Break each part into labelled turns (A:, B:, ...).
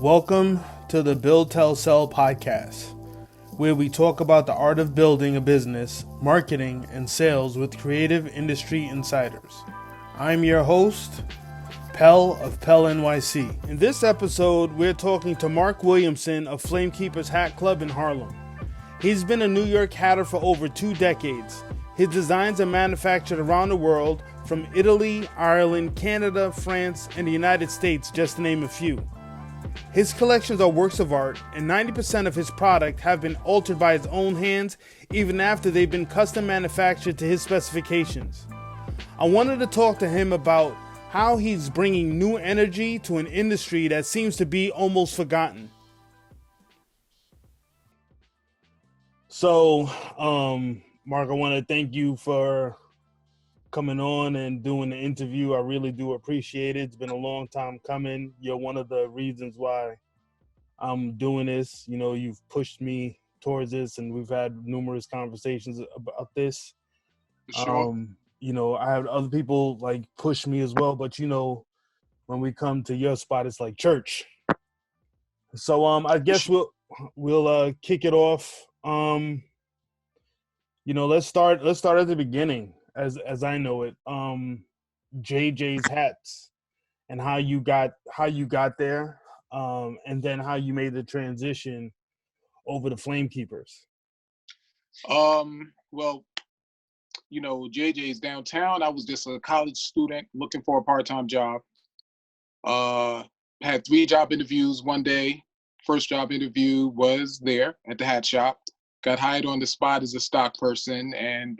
A: Welcome to the Build, Tell, Sell podcast, where we talk about the art of building a business, marketing, and sales with creative industry insiders. I'm your host, Pel of PELNYC. In this episode, we're talking to Marc Williamson of Flamekeepers Hat Club in Harlem. He's been a New York hatter for over 2 decades. His designs are manufactured around the world, from Italy, Ireland, Canada, France, and the United States, just to name a few. His collections are works of art, and 90% of his product have been altered by his own hands, even after they've been custom manufactured to his specifications. I wanted to talk to him about how he's bringing new energy to an industry that seems to be almost forgotten. So, Marc, I want to thank you for coming on and doing the interview. I really do appreciate it. It's been a long time coming. You're one of the reasons why I'm doing this. You know, you've pushed me towards this, and we've had numerous conversations about this.
B: Sure.
A: You know, I have other people like push me as well, but you know, when we come to your spot, it's like church. So I guess we'll kick it off. You know, let's start at the beginning, as I know it. JJ's hats and how you got there, and then how you made the transition over to Flamekeepers.
B: Well, JJ's downtown. I was just a college student looking for a part-time job. Had 3 job interviews one day. First job interview was there at the hat shop. Got hired on the spot as a stock person, and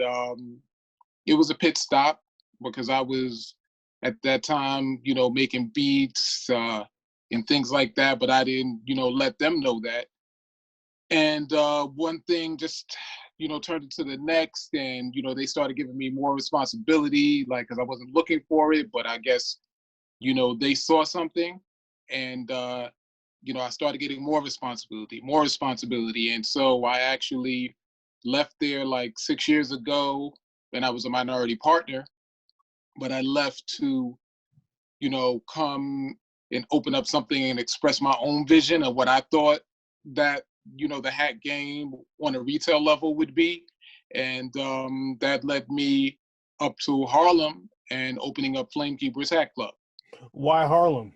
B: it was a pit stop because I was at that time, making beats and things like that, but I didn't, let them know that. And one thing just, turned into the next, and, they started giving me more responsibility, like, because I wasn't looking for it, but I guess, they saw something, and, I started getting more responsibility. And so I actually left there like 6 years ago, and I was a minority partner, but I left to, come and open up something and express my own vision of what I thought that, the hat game on a retail level would be. And that led me up to Harlem and opening up Flamekeepers Hat Club.
A: Why Harlem?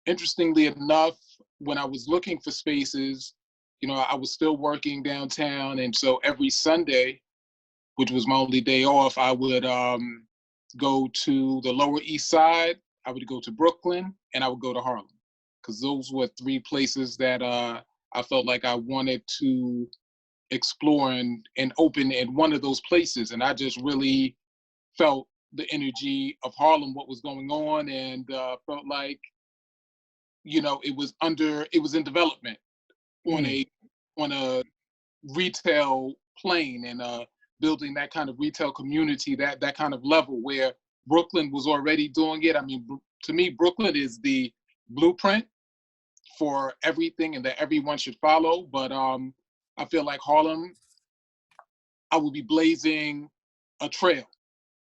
B: Interestingly enough, when I was looking for spaces, I was still working downtown. And so every Sunday, which was my only day off, I would go to the Lower East Side, I would go to Brooklyn, and I would go to Harlem. Because those were 3 places that I felt like I wanted to explore and open in one of those places. And I just really felt the energy of Harlem, what was going on, and felt like, it was in development on a retail plane, and building that kind of retail community, that kind of level where Brooklyn was already doing it. I mean, to me, Brooklyn is the blueprint for everything and that everyone should follow. But I feel like Harlem, I would be blazing a trail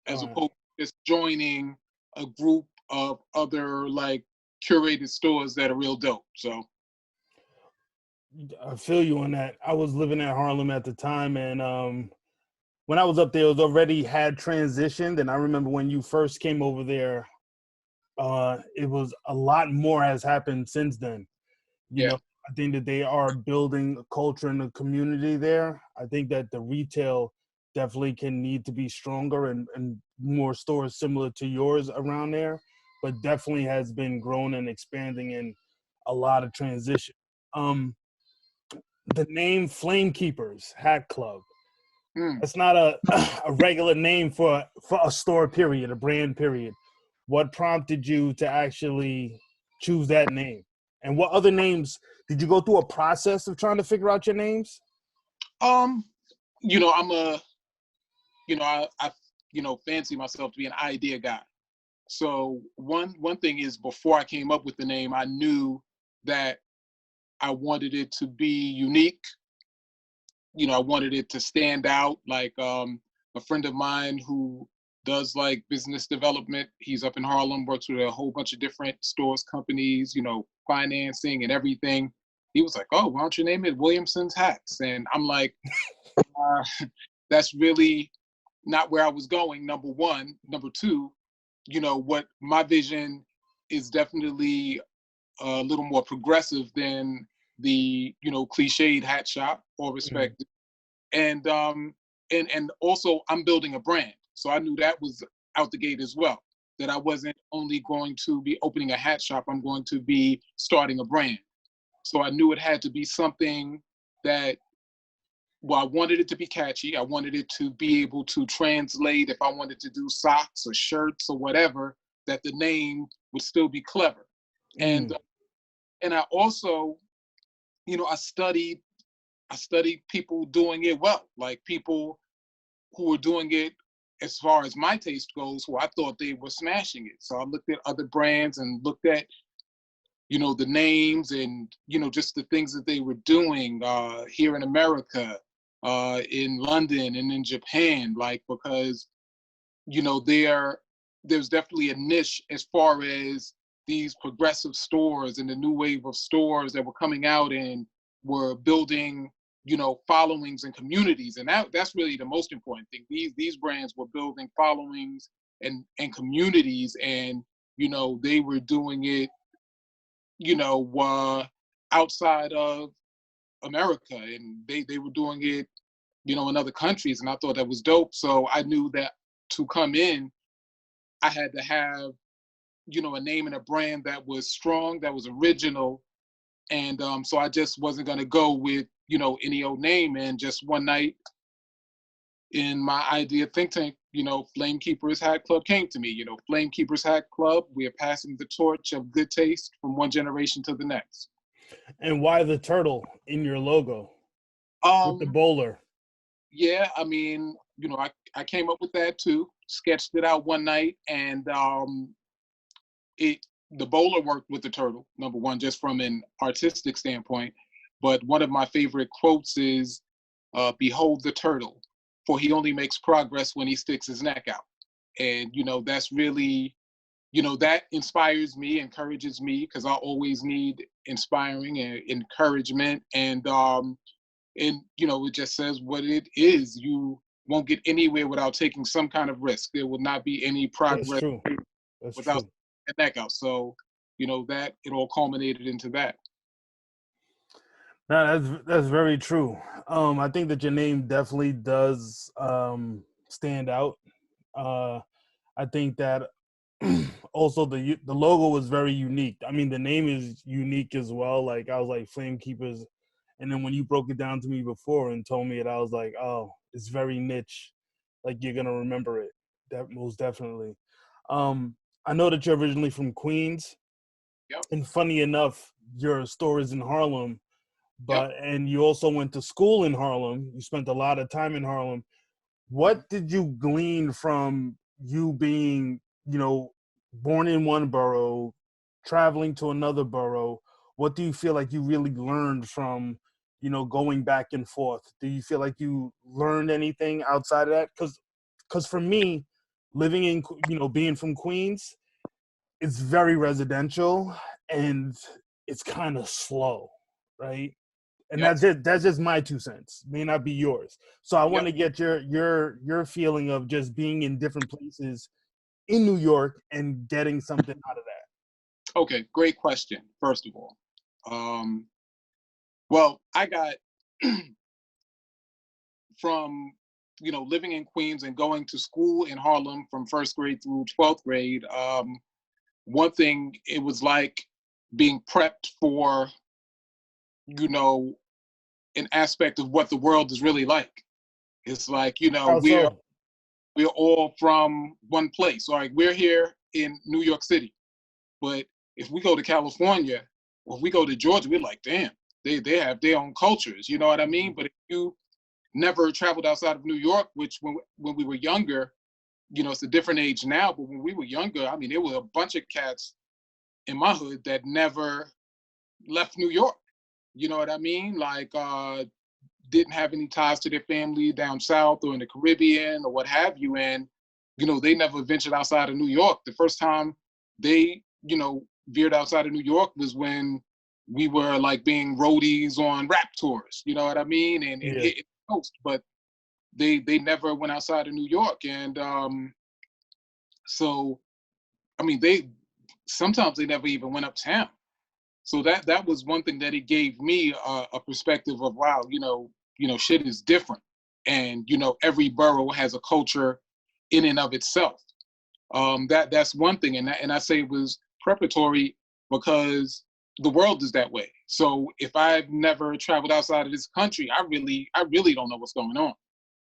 B: as opposed to just joining a group of other like curated stores that are real dope. So
A: I feel you on that. I was living at Harlem at the time, and when I was up there, it was already had transitioned. And I remember when you first came over there, it was a lot more has happened since then. You know, I think that they are building a culture in the community there. I think that the retail definitely can need to be stronger and more stores similar to yours around there, but definitely has been growing and expanding in a lot of transition. The name Flamekeepers Hat Club. It's not a regular name for a store period, a brand period. What prompted you to actually choose that name? And what other names did you go through a process of trying to figure out your names?
B: I'm a, I fancy myself to be an idea guy. So one thing is, before I came up with the name, I knew that I wanted it to be unique. I wanted it to stand out. Like a friend of mine who does like business development. He's up in Harlem, works with a whole bunch of different stores, companies, financing and everything. He was like, "Oh, why don't you name it Williamson's Hats?" And I'm like, that's really not where I was going, number one. Number two, what my vision is definitely a little more progressive than the, cliched hat shop, all respect. And also I'm building a brand. So I knew that was out the gate as well, that I wasn't only going to be opening a hat shop, I'm going to be starting a brand. So I knew it had to be something that, well, I wanted it to be catchy. I wanted it to be able to translate if I wanted to do socks or shirts or whatever, that the name would still be clever. And I also, I studied people doing it well, like people who were doing it as far as my taste goes, who I thought they were smashing it. So I looked at other brands and looked at, the names and, just the things that they were doing here in America, in London and in Japan, like, because, there's definitely a niche as far as these progressive stores and the new wave of stores that were coming out and were building, followings and communities. And that's really the most important thing. These brands were building followings and communities, and, they were doing it, outside of America, and they were doing it, in other countries. And I thought that was dope. So I knew that to come in, I had to have, a name and a brand that was strong, that was original. And so I just wasn't going to go with, any old name. And just one night in my idea think tank, Flame Keepers Hat Club came to me. Flame Keepers Hat Club, we are passing the torch of good taste from one generation to the next.
A: And why the turtle in your logo with the bowler?
B: Yeah, I mean, I came up with that too, sketched it out one night, and the bowler worked with the turtle, number one, just from an artistic standpoint. But one of my favorite quotes is, "Behold the turtle, for he only makes progress when he sticks his neck out." And, that's really, that inspires me, encourages me, because I always need inspiring and encouragement. And, it just says what it is. You won't get anywhere without taking some kind of risk. There will not be any progress without
A: true.
B: a neck out. So, that it all culminated into that.
A: No, that's very true. I think that your name definitely does stand out. I think that also the logo was very unique. I mean, the name is unique as well. Like, I was like, Flame Keepers, and then when you broke it down to me before and told me it, I was like, oh, it's very niche. Like, you're gonna remember it. That most definitely. I know that you're originally from Queens.
B: Yep.
A: And funny enough, your store is in Harlem,
B: Yep.
A: and you also went to school in Harlem. You spent a lot of time in Harlem. What did you glean from you being, born in one borough, traveling to another borough? What do you feel like you really learned from, going back and forth? Do you feel like you learned anything outside of that? Because for me, living in, being from Queens, it's very residential and it's kind of slow, right? And
B: Yep.
A: that's just my 2 cents. May not be yours. So I want
B: Yep.
A: to get your feeling of just being in different places in New York and getting something out of that.
B: Okay, great question, first of all. Well, I got from, living in Queens and going to school in Harlem from first grade through 12th grade. One thing, it was like being prepped for, an aspect of what the world is really like. It's like,
A: How so?
B: we're all from one place. Like, we're here in New York City, but if we go to California or if we go to Georgia, we're like, damn, they have their own cultures. You know what I mean? But if you never traveled outside of New York, which when we were younger, it's a different age now, but when we were younger, I mean, there were a bunch of cats in my hood that never left New York. You know what I mean? Like, didn't have any ties to their family down south or in the Caribbean or what have you. And they never ventured outside of New York. The first time they, veered outside of New York was when we were like being roadies on rap tours, you know what I mean? And
A: Yeah.
B: hitting the coast, but they never went outside of New York. And so, I mean, sometimes they never even went uptown. So that was one thing that it gave me a perspective of, wow, shit is different. And, every borough has a culture in and of itself. That's one thing. And I say it was preparatory because the world is that way. So if I've never traveled outside of this country, I really don't know what's going on.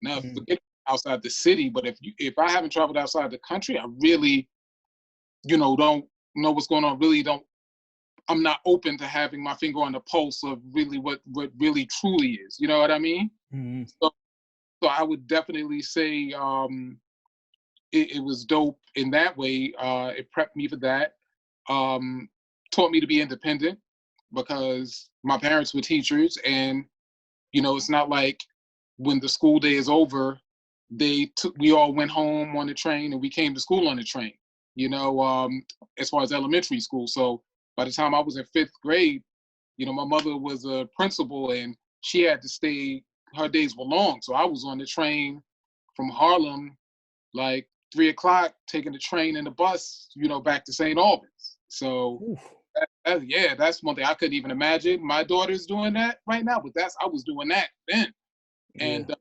B: Now, forget outside the city, but if I haven't traveled outside the country, I really, don't know what's going on. I'm not open to having my finger on the pulse of really what really truly is. You know what I mean?
A: Mm-hmm.
B: So I would definitely say it was dope in that way. It prepped me for that. Taught me to be independent because my parents were teachers, and it's not like when the school day is over, we all went home on the train and we came to school on the train. As far as elementary school. So by the time I was in 5th grade, my mother was a principal and she had to stay. Her days were long, so I was on the train from Harlem like 3 o'clock, taking the train and the bus, back to St. Albans. So that's one thing I couldn't even imagine my daughter's doing that right now, but I was doing that then. And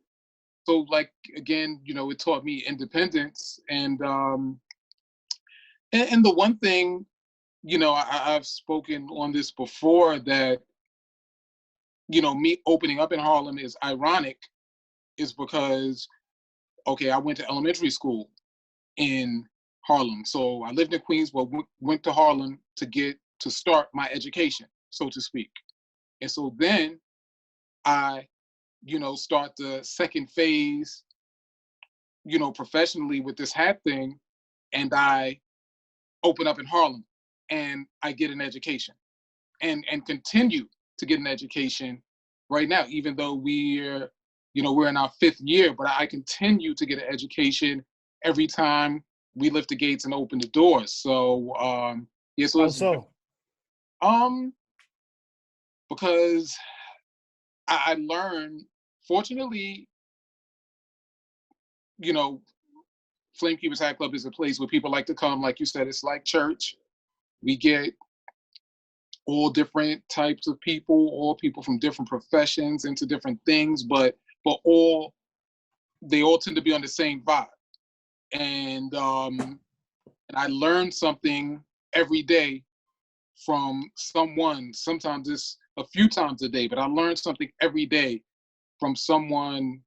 B: so, like, again, it taught me independence. And the one thing, I've spoken on this before, that, me opening up in Harlem is ironic, is because, okay, I went to elementary school in Harlem. So I lived in Queens, but went to Harlem to start my education, so to speak. And so then I, start the second phase, professionally with this hat thing, and I open up in Harlem and I get an education and continue to get an education right now, even though we're in our 5th year, but I continue to get an education every time we lift the gates and open the doors. So so it's because I learned, fortunately, Flame Keepers Hat Club is a place where people like to come. Like you said, it's like church. We get all different types of people, all people from different professions into different things, but they all tend to be on the same vibe. And I learn something every day from someone. Sometimes it's a few times a day, but I learn something every day from someone,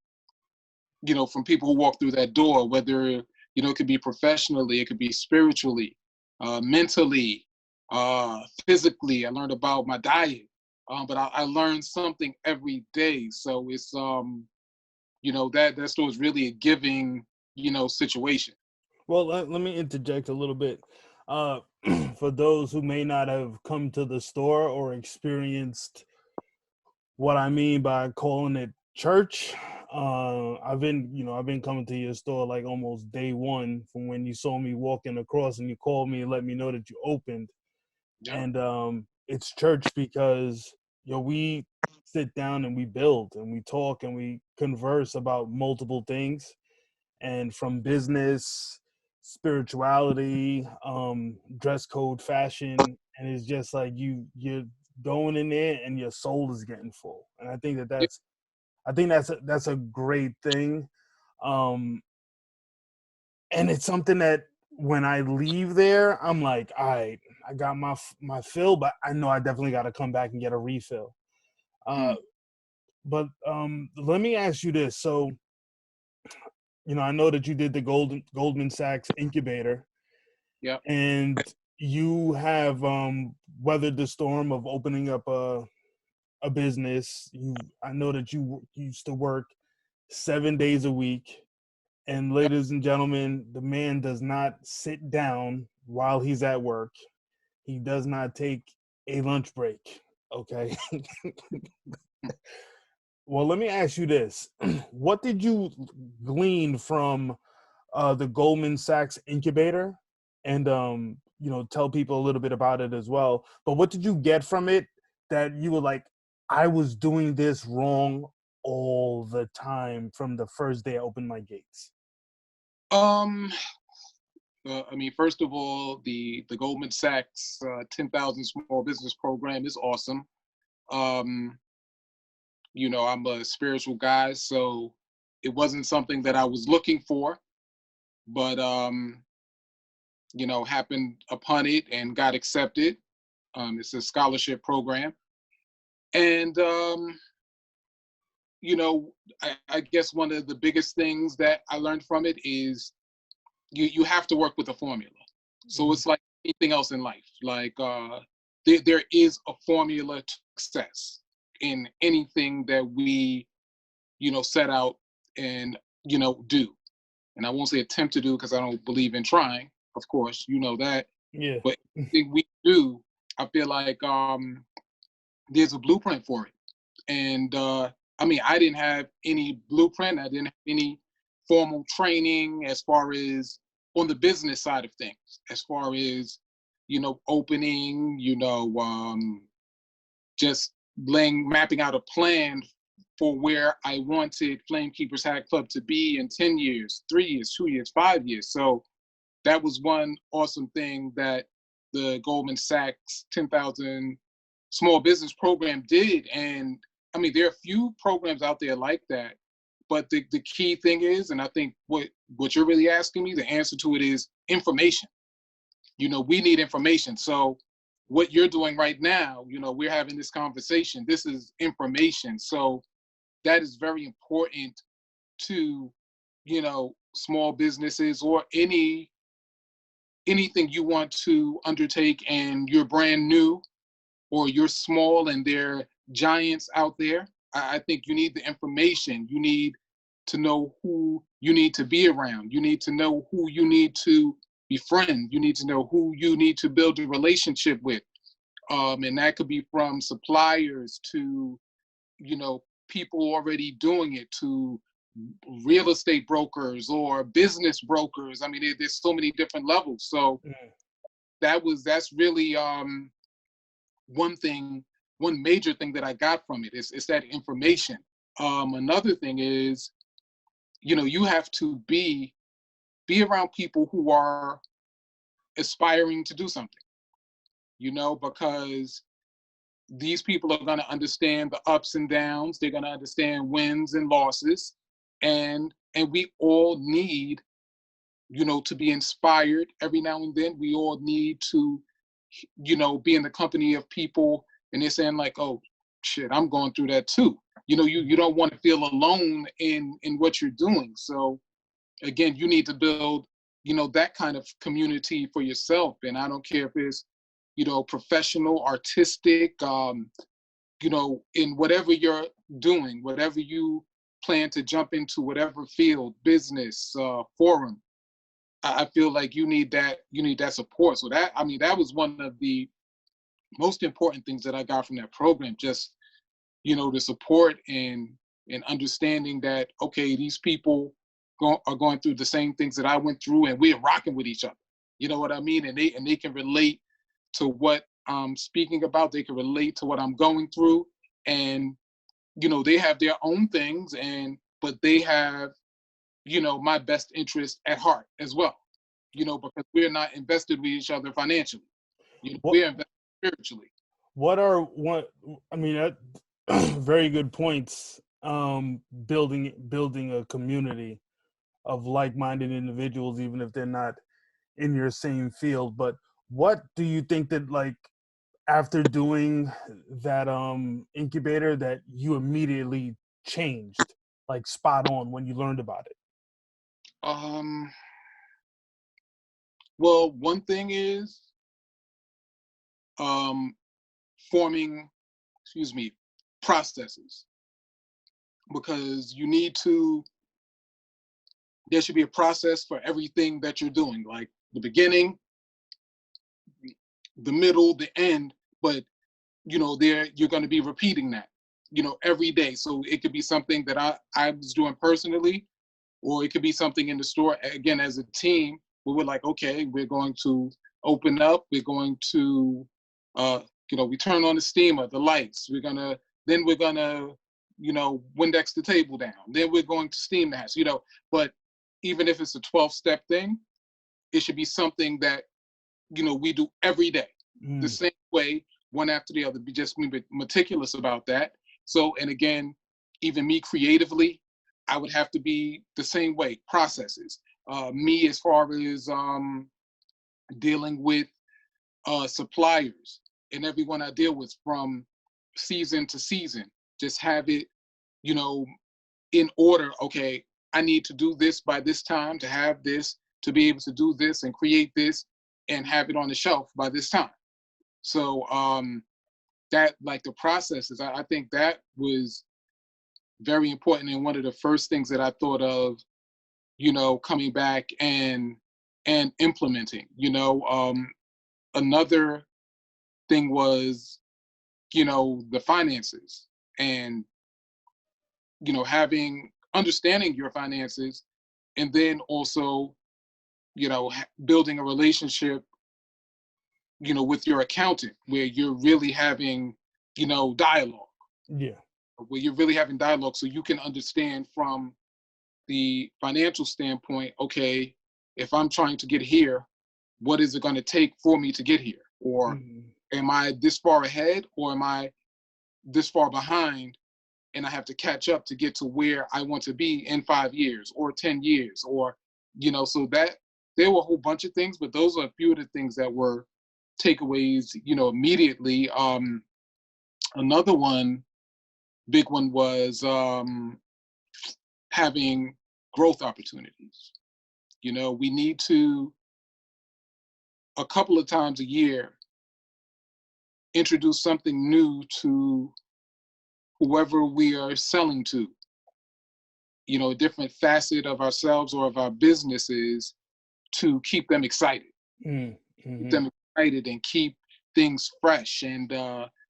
B: from people who walk through that door, whether, it could be professionally, it could be spiritually, mentally, physically. I learned about my diet, but I learned something every day. So it's, that store is really a giving, situation.
A: Well, let me interject a little bit. For those who may not have come to the store or experienced what I mean by calling it church, I've been coming to your store like almost day one from when you saw me walking across and you called me and let me know that you opened.
B: Yeah.
A: And it's church because we sit down and we build and we talk and we converse about multiple things, and from business, spirituality, dress code, fashion, and it's just like you're going in there and your soul is getting full. And I think that's a great thing. And it's something that when I leave there, I'm like, all right, I got my fill, but I know I definitely got to come back and get a refill. But let me ask you this. So, I know that you did the Goldman Sachs incubator.
B: Yeah.
A: And you have weathered the storm of opening up a business. I know that you used to work 7 days a week. And ladies and gentlemen, the man does not sit down while he's at work. He does not take a lunch break. Okay. Well, let me ask you this. What did you glean from the Goldman Sachs incubator, and tell people a little bit about it as well. But what did you get from it that you were like, I was doing this wrong all the time from the first day I opened my gates?
B: Um, I mean, first of all, the Goldman Sachs 10,000 Small Business Program is awesome. Um, I'm a spiritual guy, so it wasn't something that I was looking for, but happened upon it and got accepted. It's a scholarship program, and I guess one of the biggest things that I learned from it is you have to work with a formula. So it's like anything else in life. Like there is a formula to success in anything that we set out and do. And I won't say attempt to do because I don't believe in trying. Of course, you know that.
A: Yeah.
B: But anything we do, I feel like there's a blueprint for it. And I mean, I didn't have any blueprint. I didn't have any formal training as far as on the business side of things, as far as, opening, just mapping out a plan for where I wanted Flamekeepers Hat Club to be in 10 years, 3 years, 2 years, 5 years. So that was one awesome thing that the Goldman Sachs 10,000 Small Business Program did. And I mean, there are a few programs out there like that, but the key thing is, and I think what you're really asking me, the answer to it is information. We need information. So what you're doing right now, we're having this conversation. This is information. So that is very important to, small businesses or anything you want to undertake and you're brand new or you're small and there are giants out there. I think you need the information. You need to know who you need to be around. You need to know who you need to befriend. You need to know who you need to build a relationship with. And that could be from suppliers to, people already doing it, to real estate brokers or business brokers. I mean, there's so many different levels. So that's really one major thing that I got from it is that information. Another thing is, you have to be around people who are aspiring to do something, because these people are going to understand the ups and downs. They're going to understand wins and losses. And we all need, to be inspired every now and then. We all need to, be in the company of people and they're saying like, oh shit, I'm going through that too. You don't want to feel alone in what you're doing. So again, you need to build, that kind of community for yourself. And I don't care if it's, professional, artistic, in whatever you're doing, whatever you plan to jump into, whatever field, business, forum. I feel like you need that support. So that was one of the most important things that I got from that program. Just, the support and understanding that, okay, these people are going through the same things that I went through and we're rocking with each other. You know what I mean? And they can relate to what I'm speaking about. They can relate to what I'm going through. And, they have their own things but they have, my best interest at heart as well, because we're not invested with each other financially. We're invested spiritually.
A: I mean, very good points. Building a community of like-minded individuals, even if they're not in your same field. But what do you think that, like, after doing that incubator, that you immediately changed, like spot on when you learned about it?
B: Well, one thing is forming, processes, because there should be a process for everything that you're doing, like the beginning, the middle, the end. But you're going to be repeating that, every day. So it could be something that I was doing personally, or it could be something in the store, again, as a team, where we're like, okay, we're going to open up, we're going to, we turn on the steamer, the lights, then we're gonna, Windex the table down, then we're going to steam the house, but even if it's a 12-step thing, it should be something that, we do every day, the same way, one after the other, be meticulous about that. So, and again, even me creatively, I would have to be the same way, processes. Me, as far as dealing with suppliers and everyone I deal with from season to season, just have it, in order. Okay, I need to do this by this time to have this, to be able to do this and create this and have it on the shelf by this time. So that, like, the processes, I think that was very important, and one of the first things that I thought of, coming back and implementing. Another thing was, the finances, and understanding your finances, and then also, building a relationship, with your accountant, where you're really having, dialogue.
A: Yeah.
B: Where you're really having dialogue, so you can understand from the financial standpoint, okay, if I'm trying to get here, what is it going to take for me to get here? Or am I this far ahead, or am I this far behind, and I have to catch up to get to where I want to be in 5 years or 10 years, or, so that there were a whole bunch of things, but those are a few of the things that were takeaways, immediately. Another big one was having growth opportunities. We need to, a couple of times a year, introduce something new to whoever we are selling to, a different facet of ourselves or of our businesses, to keep them excited. Keep them excited and keep things fresh. And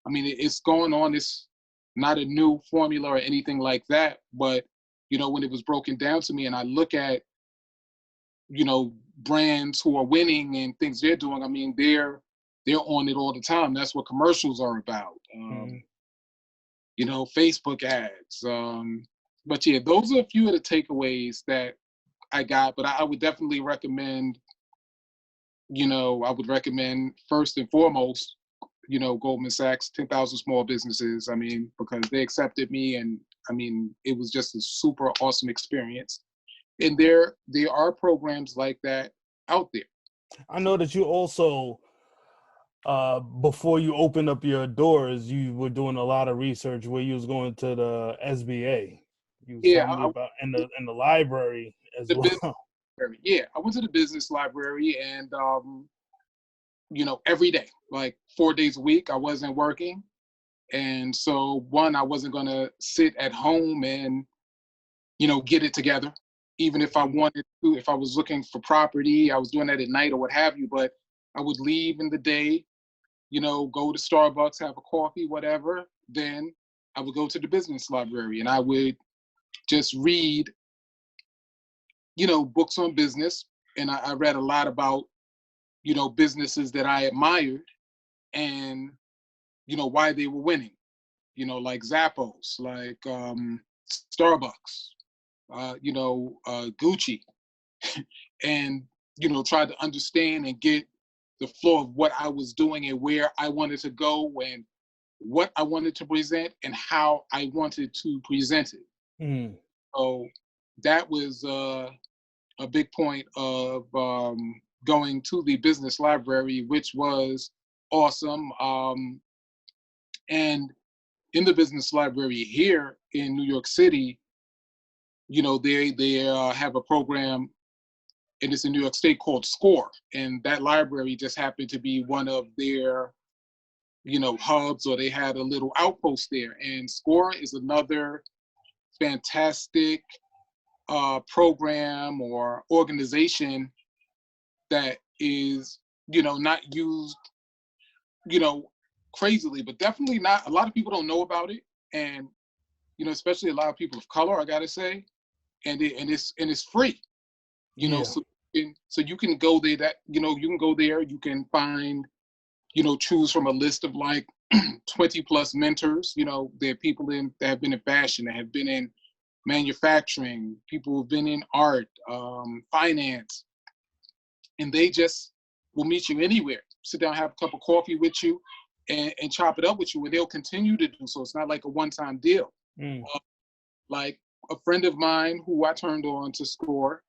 B: it's going on. It's not a new formula or anything like that, but when it was broken down to me, and I look at, brands who are winning and things they're doing, they're on it all the time. That's what commercials are about. Facebook ads. But yeah, those are a few of the takeaways that I got. But I would definitely recommend, first and foremost, Goldman Sachs, 10,000 Small Businesses. Because they accepted me, and it was just a super awesome experience. And there are programs like that out there.
A: I know that you also, before you opened up your doors, you were doing a lot of research where you was going to the SBA. You was telling me about in the library as well.
B: Yeah, I went to the business library, and every day, like 4 days a week, I wasn't working. And so, I wasn't gonna sit at home and, get it together. Even if I wanted to, if I was looking for property, I was doing that at night or what have you, but I would leave in the day, go to Starbucks, have a coffee, whatever. Then I would go to the business library, and I would just read, books on business. And I read a lot about, businesses that I admired, and, why they were winning, like Zappos, like Starbucks, Gucci, and, tried to understand and get the flow of what I was doing and where I wanted to go and what I wanted to present and how I wanted to present it. So that was a big point of going to the business library, which was awesome. And in the business library here in New York City, they have a program, and it's in New York State, called SCORE. And that library just happened to be one of their, hubs, or they had a little outpost there. And SCORE is another fantastic program or organization that is, not used, crazily, but definitely not, a lot of people don't know about it. And, especially a lot of people of color, I gotta say, and it's free.
A: Yeah.
B: So you can go there. You can go there. You can find, choose from a list of like 20 plus mentors. There are people that have been in fashion, that have been in manufacturing, people who've been in art, finance, and they just will meet you anywhere, sit down, have a cup of coffee with you, and chop it up with you, and they'll continue to do so. It's not like a one-time deal.
A: Mm.
B: Like a friend of mine who I turned on to SCORE,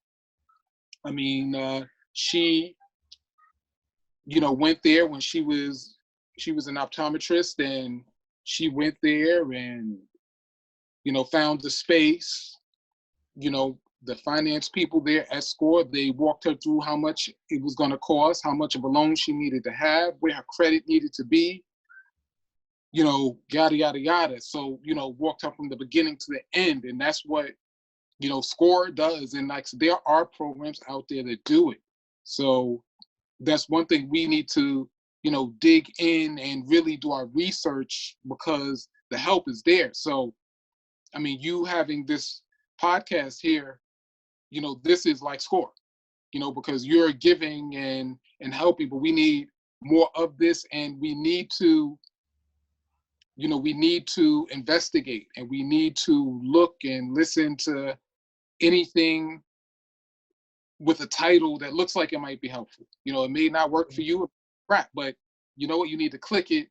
B: she, went there when she was an optometrist, and she went there and, found the space. The finance people there at SCORE, they walked her through how much it was going to cost, how much of a loan she needed to have, where her credit needed to be, yada, yada, yada. So, walked her from the beginning to the end. And that's what, SCORE does. And like, so there are programs out there that do it. So that's one thing we need to, dig in and really do our research, because the help is there. So, you having this podcast here, this is like SCORE, because you're giving and helping, but we need more of this, and we need to, investigate, and we need to look and listen to anything with a title that looks like it might be helpful. It may not work for you, crap, but you know what, you need to click it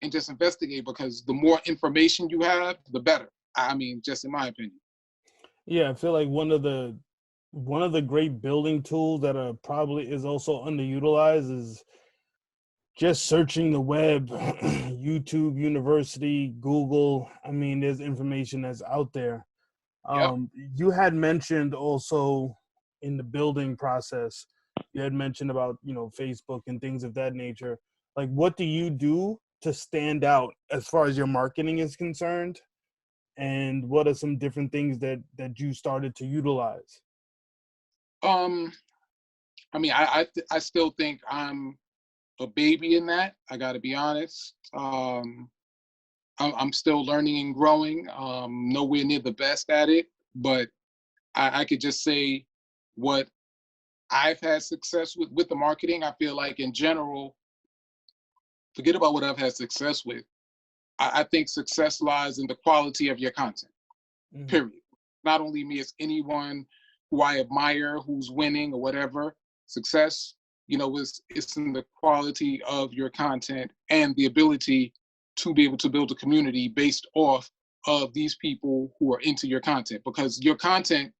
B: and just investigate, because the more information you have, the better. Just in my opinion.
A: Yeah, I feel like one of the great building tools that probably is also underutilized is just searching the web, YouTube University, Google. There's information that's out there.
B: Yep.
A: You had mentioned also in the building process, you had mentioned about, Facebook and things of that nature. Like, what do you do to stand out as far as your marketing is concerned? And what are some different things that you started to utilize?
B: I still think I'm a baby in that. I got to be honest. I'm still learning and growing. Nowhere near the best at it, but I could just say what I've had success with the marketing. I feel like in general, forget about what I've had success with. I think success lies in the quality of your content.
A: Mm.
B: Period. Not only me, it's anyone who I admire, who's winning or whatever. Success, it's in the quality of your content and the ability to be able to build a community based off of these people who are into your content, because your content,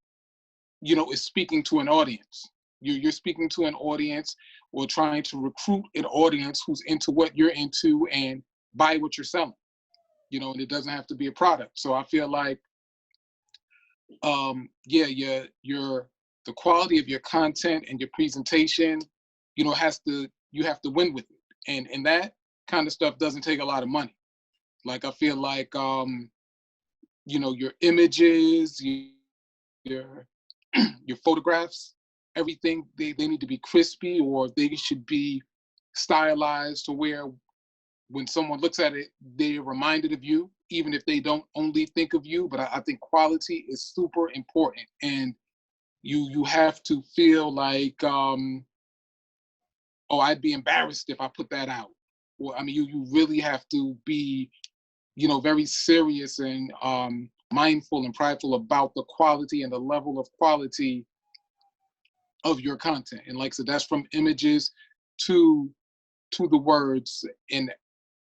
B: is speaking to an audience. You're speaking to an audience, or trying to recruit an audience who's into what you're into and buy what you're selling. And it doesn't have to be a product. So I feel like, the quality of your content and your presentation, you have to win with it. And that kind of stuff doesn't take a lot of money. Like, I feel like, your images, your your photographs, everything, they need to be crispy, or they should be stylized to where when someone looks at it, they're reminded of you, even if they don't only think of you. But I think quality is super important, and you have to feel like, I'd be embarrassed if I put that out. Or you really have to be, very serious and mindful and prideful about the quality and the level of quality of your content. And like I said, that's from images to the words and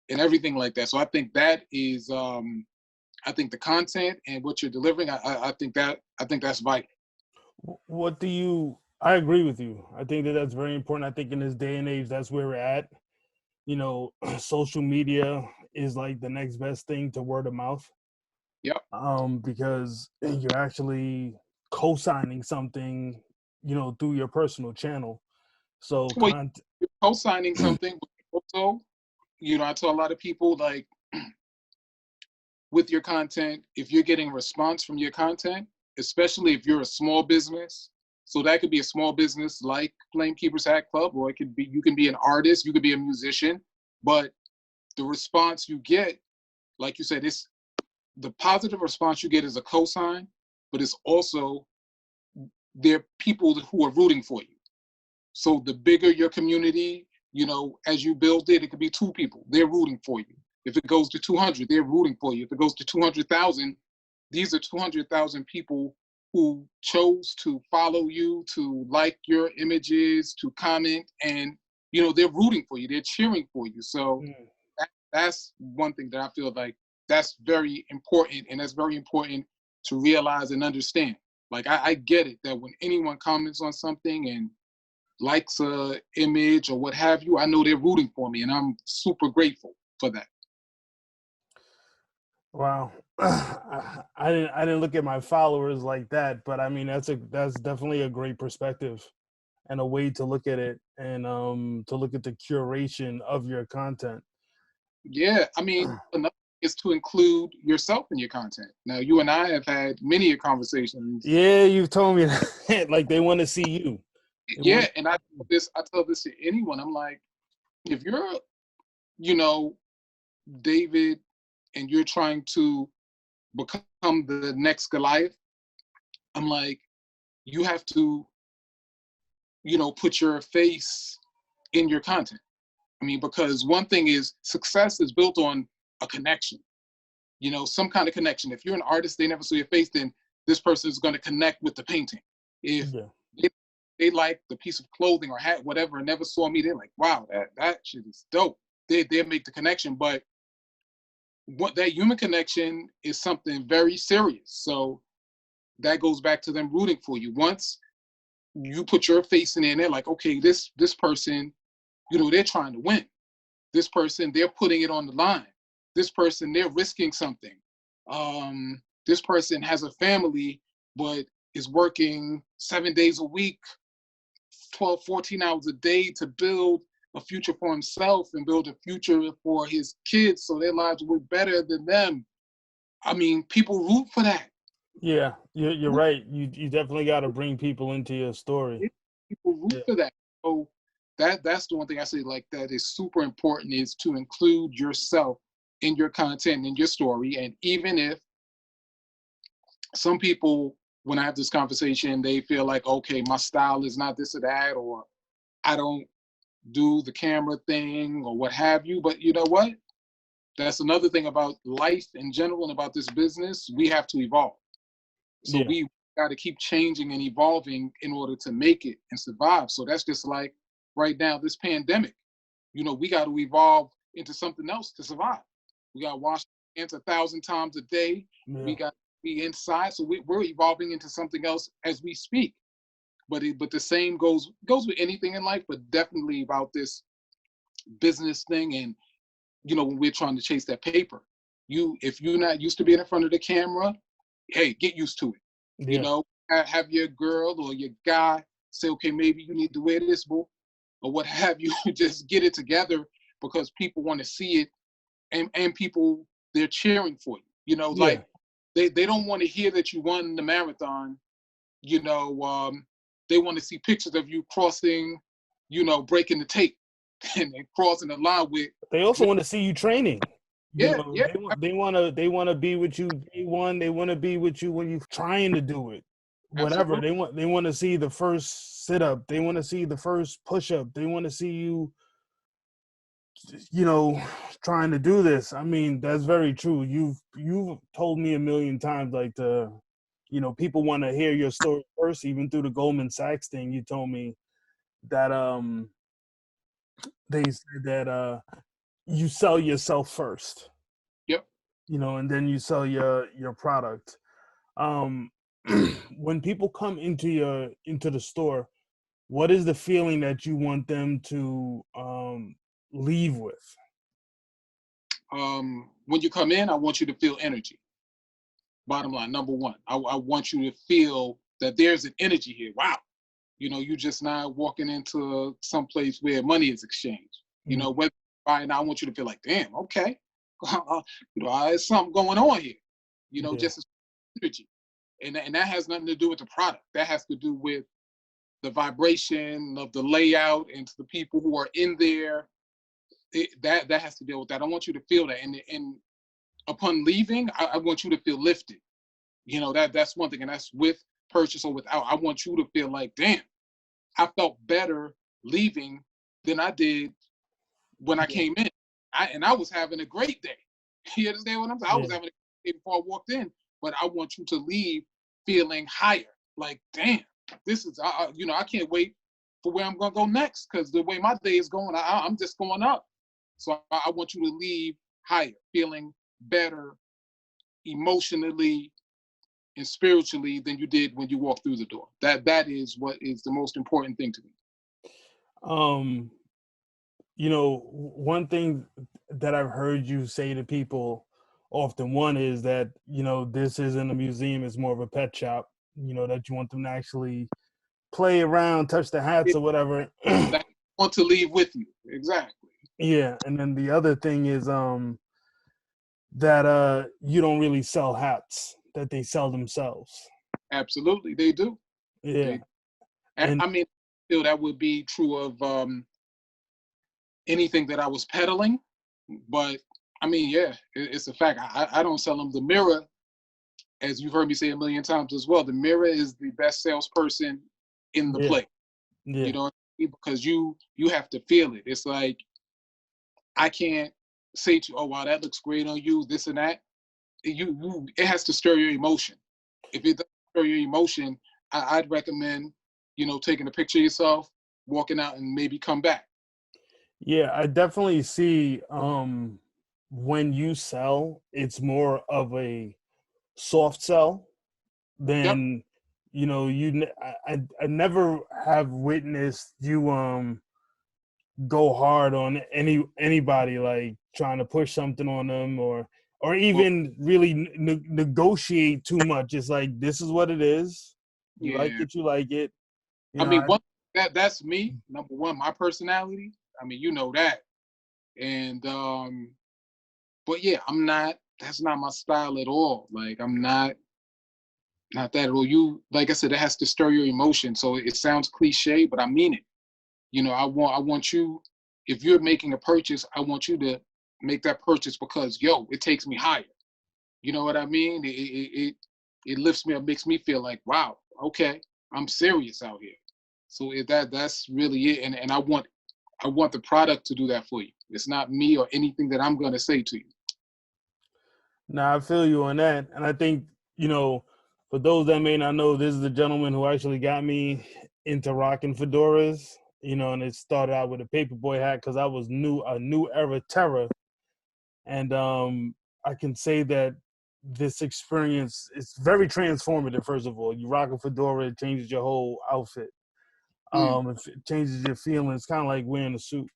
B: everything like that. So I think that is, I think the content and what you're delivering, I think that's vital.
A: I agree with you. I think that's very important. I think in this day and age, that's where we're at. Social media is like the next best thing to word of mouth.
B: Yep.
A: Because you're actually co-signing something, through your personal channel. So
B: Well, you're co-signing something, but also, I tell a lot of people, like, with your content, if you're getting a response from your content, especially if you're a small business, so that could be a small business like Flame Keepers Hat Club, or it could be, you can be an artist, you could be a musician, but the response you get, like you said, it's the positive response you get is a cosign. but it's also there are people who are rooting for you. So the bigger your community, as you build it, it could be 2 people. They're rooting for you. If it goes to 200, they're rooting for you. If it goes to 200,000, these are 200,000 people who chose to follow you, to like your images, to comment, and they're rooting for you. They're cheering for you. So that's one thing that I feel like that's very important, and that's very important to realize and understand. Like I get it that when anyone comments on something and likes a image or what have you, I know they're rooting for me, and I'm super grateful for that.
A: Wow. I didn't look at my followers like that, but I mean that's definitely a great perspective and a way to look at it, and to look at the curation of your content.
B: Yeah, I mean, another is to include yourself in your content. Now, you and I have had many conversations.
A: Yeah, you've told me that. Like they want to see you.
B: Yeah, and I tell this to anyone. I'm like, if you're, David, and you're trying to become the next Goliath, I'm like, you have to, put your face in your content. I mean, because one thing is success is built on a connection, some kind of connection. If you're an artist, they never saw your face, then this person is going to connect with the painting. If they like the piece of clothing or hat, whatever, and never saw me, they're like, wow, that shit is dope. They make the connection. But what that human connection is something very serious. So that goes back to them rooting for you. Once you put your face in there and they're like, okay, this person, they're trying to win. This person, they're putting it on the line. This person, they're risking something. This person has a family, but is working 7 days a week, 12, 14 hours a day to build a future for himself and build a future for his kids so their lives will be better than them. I mean, people root for that.
A: Yeah, you're right. You definitely got to bring people into your story.
B: People root for that. So that's the one thing I say like that is super important, is to include yourself in your content and your story. And even if some people, when I have this conversation, they feel like, okay, my style is not this or that, or I don't do the camera thing or what have you. But you know what? That's another thing about life in general and about this business. We have to evolve. So we got to keep changing and evolving in order to make it and survive. So that's just like right now, this pandemic, we got to evolve into something else to survive. We got to wash hands 1,000 times a day. Yeah. We got to be inside. So we're evolving into something else as we speak. But the same goes with anything in life, but definitely about this business thing. And, when we're trying to chase that paper, if you're not used to being in front of the camera, hey, get used to it. Yeah. Have your girl or your guy say, okay, maybe you need to wear this, boo, or what have you. Just get it together, because people want to see it, and people, they're cheering for you. Like they don't want to hear that you won the marathon. They want to see pictures of you crossing, breaking the tape and crossing the line with.
A: They also want to see you training.
B: Yeah.
A: They want to be with you day one. They want to be with you when you're trying to do it. Whatever. Absolutely. They want to see the first sit up. They want to see the first push up. They want to see you, trying to do this. I mean, that's very true. You've told me a million times, like people want to hear your story first. Even through the Goldman Sachs thing, you told me that they said that you sell yourself first.
B: Yep.
A: And then you sell your product. When people come into the store, what is the feeling that you want them to leave with?
B: When you come in, I want you to feel energy. Bottom line, number one, I want you to feel that there's an energy here. Wow. You're just not walking into some place where money is exchanged. Mm-hmm. Whether buying, I want you to feel like, damn, okay. There's something going on here. Just energy. And that has nothing to do with the product. That has to do with the vibration of the layout and to the people who are in there. That has to deal with that. I want you to feel that. And upon leaving, I want you to feel lifted. You know, that's one thing, and that's with purchase or without. I want you to feel like, damn, I felt better leaving than I did when I
A: Yeah.
B: came in. I was having a great day. You understand what I'm saying? I was
A: Yeah.
B: having a great day before I walked in, but I want you to leave feeling higher. Like, damn, this is, you know, I can't wait for where I'm gonna go next, because the way my day is going, I'm just going up. So I want you to leave higher, feeling better emotionally and spiritually than you did when you walked through the door. That is what is the most important thing to me.
A: Um, you know, one thing that I've heard you say to people often, one is that, you know, this isn't a museum, it's more of a pet shop, you know, that you want them to actually play around, touch the hats or whatever.
B: That I want to leave with you. Exactly.
A: Yeah. And then the other thing is that you don't really sell hats, that they sell themselves.
B: Absolutely, they do.
A: Yeah.
B: They,
A: And
B: I mean, still that would be true of anything that I was peddling, but I mean, yeah, it's a fact. I don't sell them. The mirror, as you've heard me say a million times as well, the mirror is the best salesperson in the
A: yeah,
B: play. You
A: yeah,
B: know, because you have to feel it. It's like I can't say to you, oh wow, that looks great on you, this and that. It has to stir your emotion. If it doesn't stir your emotion, I'd recommend, you know, taking a picture of yourself, walking out, and maybe come back.
A: yeah. I definitely see when you sell, it's more of a soft sell
B: Yep.
A: than, you know, I never have witnessed you go hard on anybody, like trying to push something on them, or
B: Well,
A: even really negotiate too much. It's like, this is what it is. You like
B: yeah.
A: it, you like it. You
B: I
A: know,
B: mean, one that's me. Number one, my personality. I mean, you know that. And but yeah, I'm not. That's not my style at all. Like I'm not that at all. You, like I said, it has to stir your emotion. So it sounds cliche, but I mean it. You know, I want you. If you're making a purchase, I want you to make that purchase because yo, it takes me higher. You know what I mean? It lifts me up, makes me feel like wow, okay, I'm serious out here. So that's really it. And I want the product to do that for you. It's not me or anything that I'm gonna say to you.
A: now I feel you on that, and I think, you know, for those that may not know, this is the gentleman who actually got me into rocking fedoras. You know, and it started out with a paperboy hat because I was a new era terror, and I can say that this experience is very transformative. First of all, you rock a fedora, it changes your whole outfit.
B: Mm,
A: It changes your feelings, kind of like wearing a suit.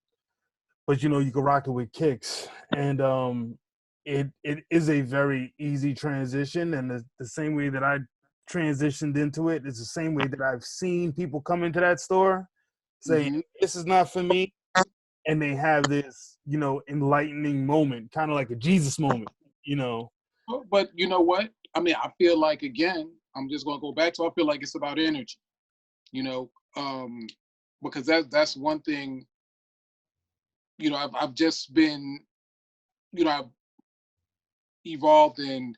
A: But you know, you can rock it with kicks, and it is a very easy transition. And the same way that I transitioned into it is the same way that I've seen people come into that store saying,
B: hmm
A: "This is not for me," and they have this, you know, enlightening moment, kind of like a Jesus moment, you know.
B: But you know what? I mean, I feel like again, I'm just gonna go back to. I feel like it's about energy. You know, because that's one thing. You know, I've just been. You know, I've evolved and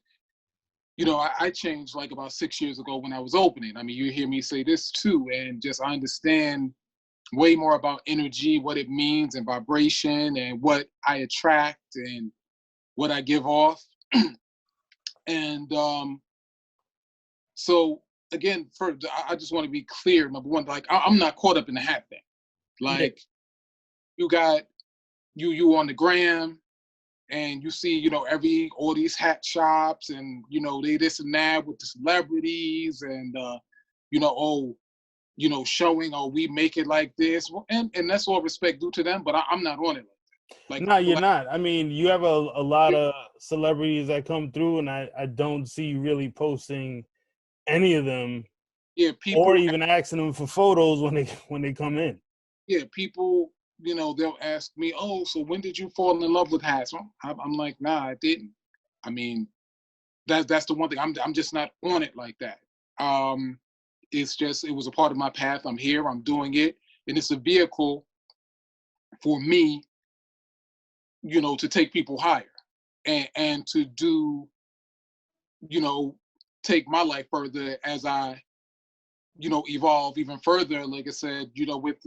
B: you know, I changed like about 6 years ago when I was opening. I mean, you hear me say this too, and just I understand way more about energy, what it means, and vibration, and what I attract and what I give off. And so, again, I just want to be clear. Number one, like I'm not caught up in the hat thing.
A: Yeah,
B: Like you got you on the gram, and you see, you know, all these hat shops, and you know they this and that with the celebrities, and you know, oh, you know, showing, oh, we make it like this, well, and that's all respect due to them, but I'm not on it like
A: no,
B: people
A: you're
B: like
A: not. I mean, you have a lot of celebrities that come through, and I don't see you really posting any of them,
B: yeah,
A: or
B: people,
A: even asking them for photos when they come in.
B: yeah, people, you know, they'll ask me, oh, so when did you fall in love with hats? Well, I'm like, nah, I didn't. I mean, that's the one thing. I'm just not on it like that. Um, it's just it was a part of my path. I'm here. I'm doing it, and it's a vehicle for me, you know, to take people higher and to do, you know, take my life further as I, evolve even further. Like I said, with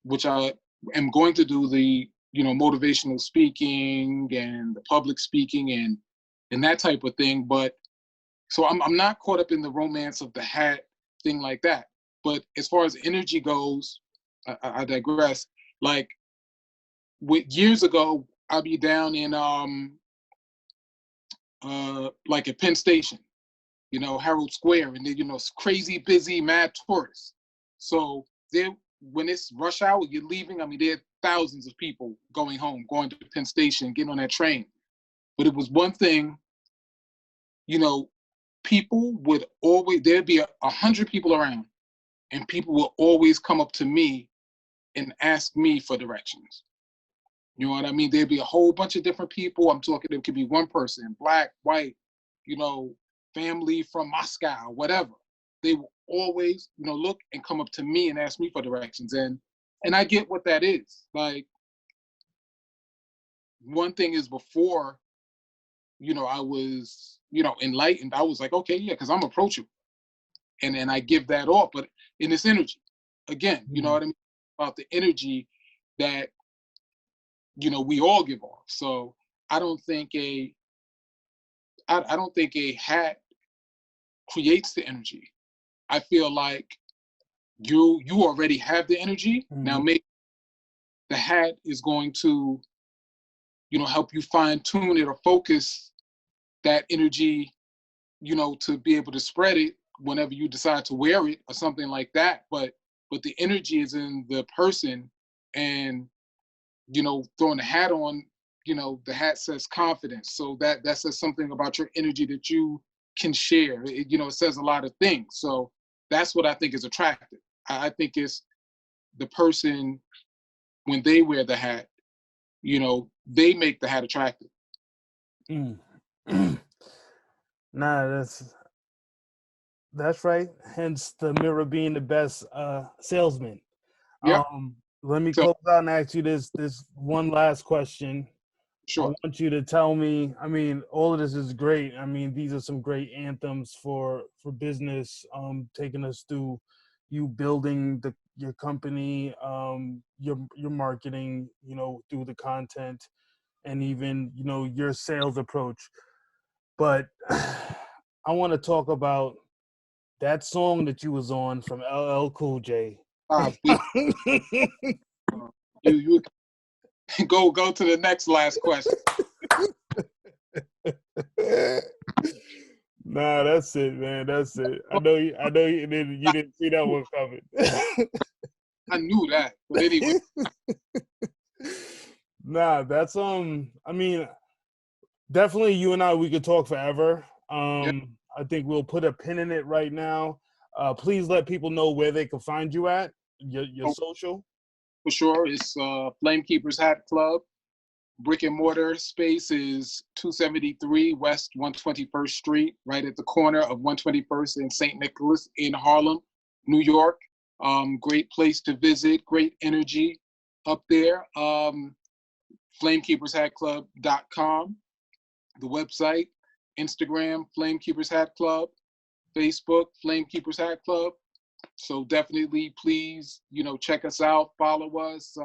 B: which I am going to do, the, motivational speaking and the public speaking and that type of thing. But so I'm not caught up in the romance of the hat thing like that. But as far as energy goes, I digress. Like years ago, I'd be down in like at Penn Station, Herald Square, and then, crazy busy, mad tourists. So there, when it's rush hour, you're leaving. I mean, there are thousands of people going home, going to Penn Station, getting on that train. But it was one thing, people would always, there'd be 100 people around, and people will always come up to me and ask me for directions. You know what I mean? There'd be a whole bunch of different people. I'm talking, there could be one person, black, white, family from Moscow, whatever. They will always, look and come up to me and ask me for directions. And I get what that is. Like, one thing is, before, I was, enlightened, I was like, okay, yeah, because I'm approachable. And I give that off. But in this energy, again, you know what I mean? About the energy that, we all give off. So I don't think I don't think a hat creates the energy. I feel like you already have the energy. Now maybe the hat is going to, help you fine tune it or focus that energy, to be able to spread it whenever you decide to wear it or something like that. But the energy is in the person, and, throwing the hat on, the hat says confidence. So that says something about your energy that you can share. It says a lot of things. So that's what I think is attractive. I think it's the person, when they wear the hat, they make the hat attractive.
A: Nah, that's right. Hence the mirror being the best salesman.
B: Yeah.
A: Let me
B: So,
A: close out and ask you this one last question.
B: sure.
A: I want you to tell me, I mean, all of this is great. I mean, these are some great anthems for business, taking us through you building your company, your marketing, through the content, and even, your sales approach. But I want to talk about that song that you was on from LL Cool J.
B: Please, you go to the next last question.
A: Nah, that's it, man. That's it. I know you didn't see that one coming.
B: I knew that, but anyway.
A: Nah, that's I mean, definitely you and we could talk forever.
B: Yeah.
A: I think we'll put a pin in it right now. Please let people know where they can find you at, your social.
B: For sure. It's Flamekeepers Hat Club. Brick and mortar space is 273 West 121st Street, right at the corner of 121st and St. Nicholas in Harlem, New York. Great place to visit, great energy up there. Flamekeepershatclub.com, the website, Instagram, Flamekeepers Hat Club, Facebook, Flamekeepers Hat Club. So definitely, please, check us out, follow us.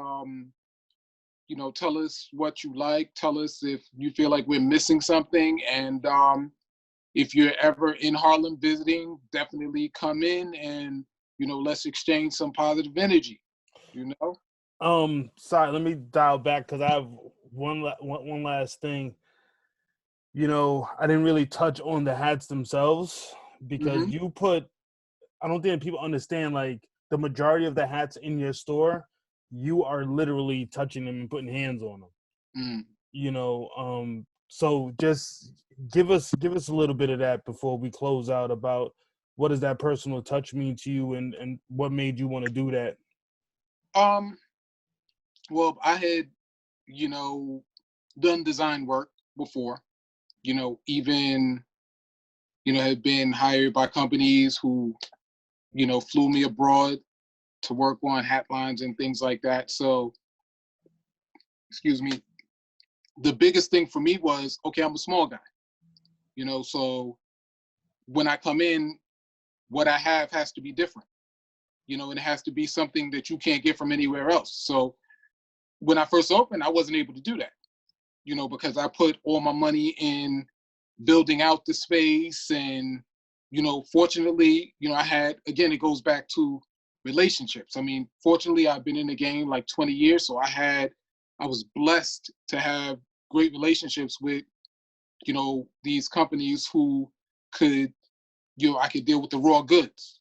B: Tell us what you like. Tell us if you feel like we're missing something. And if you're ever in Harlem visiting, definitely come in and, let's exchange some positive energy,
A: Sorry, let me dial back because I have one last thing. I didn't really touch on the hats themselves because I don't think people understand, like, the majority of the hats in your store, you are literally touching them and putting hands on them. So just give us a little bit of that before we close out, about what does that personal touch mean to you, and what made you want to do that?
B: Well, I had, done design work before, even, had been hired by companies who, flew me abroad to work on hat lines and things like that. So, excuse me, the biggest thing for me was, okay, I'm a small guy, so when I come in, what I have has to be different, and it has to be something that you can't get from anywhere else. So when I first opened, I wasn't able to do that, because I put all my money in building out the space. And, fortunately, I had, again, it goes back to relationships. I mean, fortunately, I've been in the game like 20 years. So I was blessed to have great relationships with, these companies who could, I could deal with the raw goods,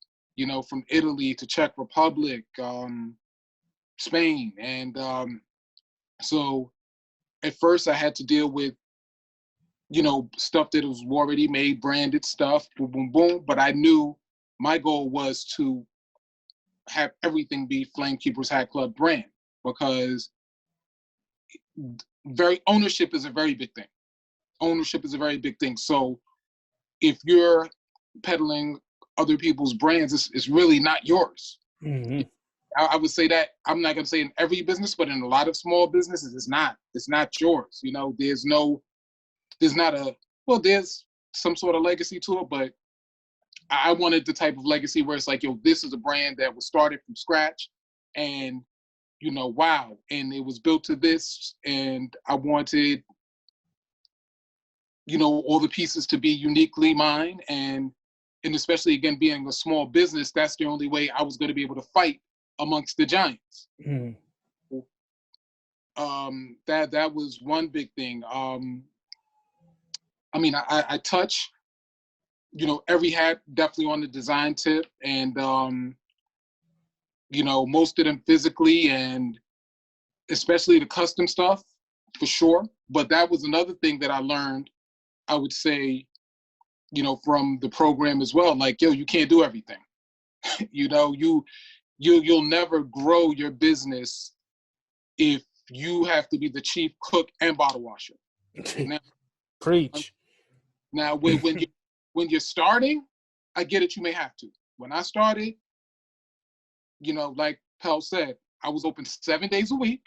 B: from Italy to Czech Republic, Spain. And so at first I had to deal with, stuff that was already made, branded stuff, boom, boom, boom. But I knew my goal was to have everything be Flamekeepers Hat Club brand, because ownership is a very big thing. Ownership is a very big thing. So if you're peddling other people's brands, it's really not yours.
A: Mm-hmm.
B: I would say that, I'm not going to say in every business, but in a lot of small businesses, it's not yours. There's some sort of legacy to it, but I wanted the type of legacy where it's like, this is a brand that was started from scratch, and, wow. And it was built to this, and I wanted, all the pieces to be uniquely mine. And especially, again, being a small business, that's the only way I was going to be able to fight amongst the giants.
A: Mm.
B: That was one big thing. I mean, I touch, every hat definitely on the design tip, and, most of them physically, and especially the custom stuff for sure. But that was another thing that I learned, I would say, from the program as well. Like, you can't do everything. You'll never grow your business if you have to be the chief cook and bottle washer. Now,
A: Preach.
B: Now, when you're starting, I get it. You may have to. When I started, like Pel said, I was open 7 days a week,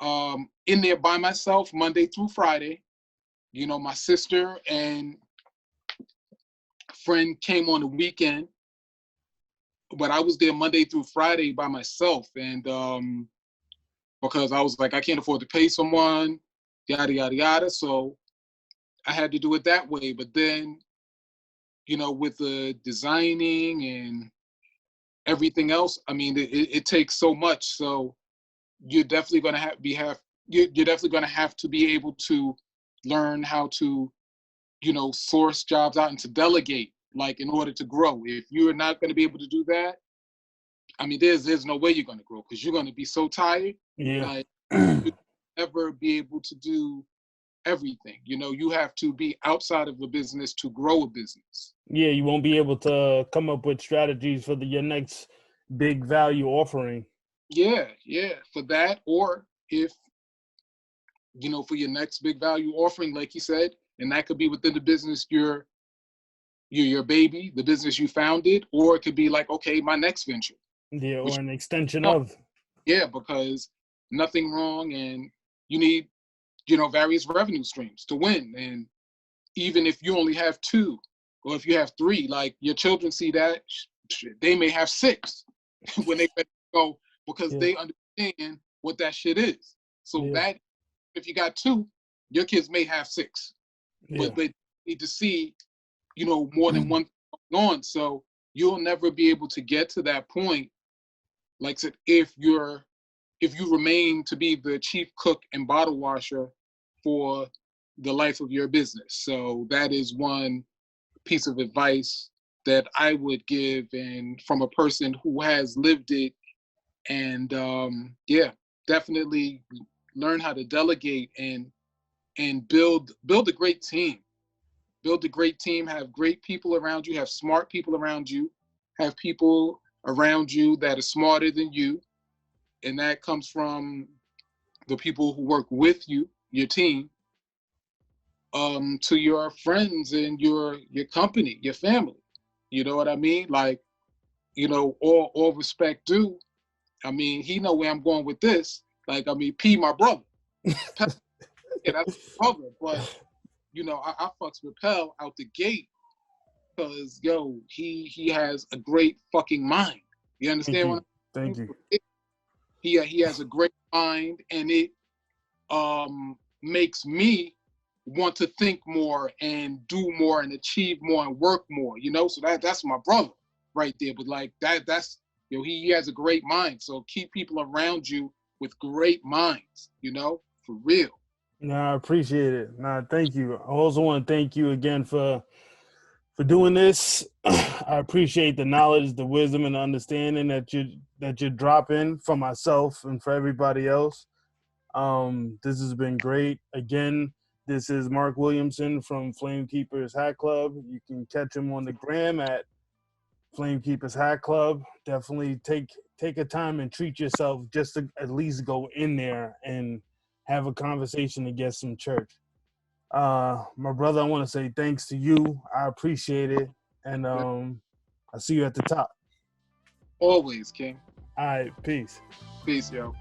B: in there by myself, Monday through Friday. My sister and friend came on the weekend, but I was there Monday through Friday by myself. And because I was like, I can't afford to pay someone, yada, yada, yada. So I had to do it that way. But then, with the designing and everything else, I mean, it takes so much. So you're definitely going to you're definitely going to have to be able to learn how to, source jobs out and to delegate, like, in order to grow. If you're not going to be able to do that, I mean, there's no way you're going to grow, because you're going to be so tired.
A: Yeah.
B: Like, you'll never be able to do everything. You have to be outside of a business to grow a business.
A: Yeah, you won't be able to come up with strategies for your next big value offering.
B: Yeah, for that, or if, for your next big value offering, like you said, and that could be within the business your baby, the business you founded, or it could be like, okay, my next venture.
A: Yeah, or an extension of.
B: Yeah, because nothing wrong, and you need, various revenue streams to win. And even if you only have 2, or if you have 3, like, your children see that, they may have 6 when they go, because they understand what that shit is. So that, if you got 2, your kids may have 6, but they need to see, more than one going on. So you'll never be able to get to that point, like I said, if you remain to be the chief cook and bottle washer for the life of your business. So that is one piece of advice that I would give, and from a person who has lived it. And definitely learn how to delegate and build a great team. Build a great team, have great people around you, have smart people around you, have people around you that are smarter than you. And that comes from the people who work with you, your team, to your friends and your company, your family. You know what I mean? Like, all respect due. I mean, he know where I'm going with this. Like, I mean, P, my brother. Pel, yeah, that's my brother. But, I fucks with Pel out the gate. because yo, he has a great fucking mind. You
A: Thank
B: understand what
A: you. Thank you.
B: he has a great mind, and it makes me want to think more and do more and achieve more and work more, you know. So that's my brother right there. But like that's you know, he has a great mind. So keep people around you with great minds, you know, for real.
A: No, I appreciate it. No, thank you. I also want to thank you again for doing this. I appreciate the knowledge, the wisdom, and the understanding that you're dropping for myself and for everybody else. This has been great. Again, this is Marc Williamson from Flamekeepers Hat Club. You can catch him on the gram at Flamekeepers Hat Club. Definitely take a time and treat yourself just to at least go in there and have a conversation to get some church. My brother, I want to say thanks to you. I appreciate it. And I'll see you at the top.
B: Always, King.
A: All right, peace.
B: Peace, yo.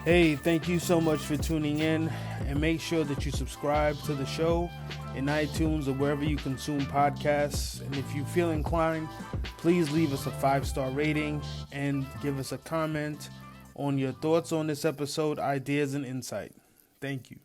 A: Hey, thank you so much for tuning in, and make sure that you subscribe to the show in iTunes or wherever you consume podcasts. And if you feel inclined, please leave us a 5-star rating and give us a comment on your thoughts on this episode, ideas, and insight. Thank you.